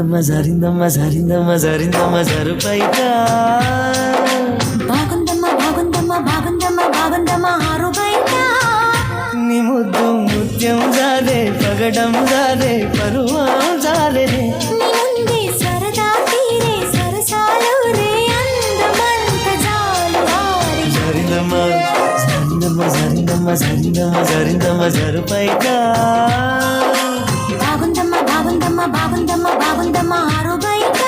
జారిందమ్మ జారిందమ్మ జారిందమ్మ జరుపైగా బాగుందమ్మ బాగుందమ్మ బాగుందమ్మ బాగుందమ్మ ఆరు బయట నీ ముద్దు ముత్యం జారే పగడం జారే పరువం జారే నీ ముందే సరదా తీరే సరసాలు రే అందమంత జాలు వారి జారిందమ్మ జారిందమ్మ జారిందమ్మ జారిందమ్మ జారిందమ్మ జరుపైగా బాగుందమ్మ బాగుందమ్మ బాగుందమ్మ బాగుందమ్మ ఆరు బయట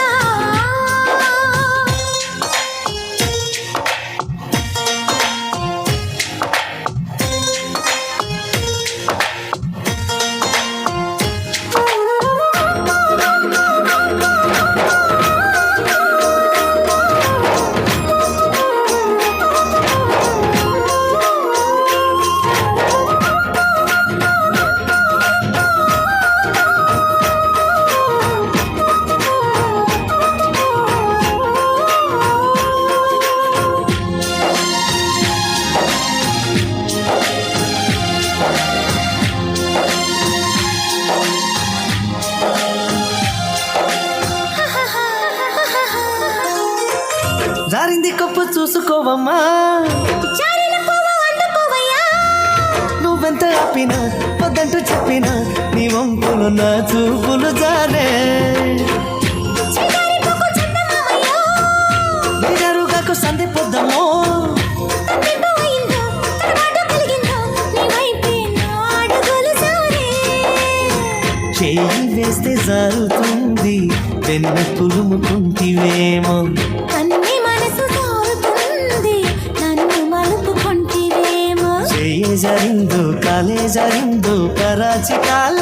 జారింది కప్పు చూసుకోవమ్మా జారిన పువ్వు అందుకోవయ్యా నువ్వెంత ఆపినా వద్దంటూ చెప్పినా నీ వంపులు నా చూపులు జారే చిన్నారి పువ్వు చందమామయ్యో నిజరుగాకు సంధి పొద్దమ్మో తప్పిపో అయిందో తడబాటు కలిగిందో నీ వైపే నా అడుగులు సారే చేయి వేస్తే జారుతుంది వెన్న పులుముకుంటివేమో కన్ని మనసు జారుతుంది నన్ను మలుపుకుంటివేమో చేయి జారిందో కాలే జారిందో కరాచి కాల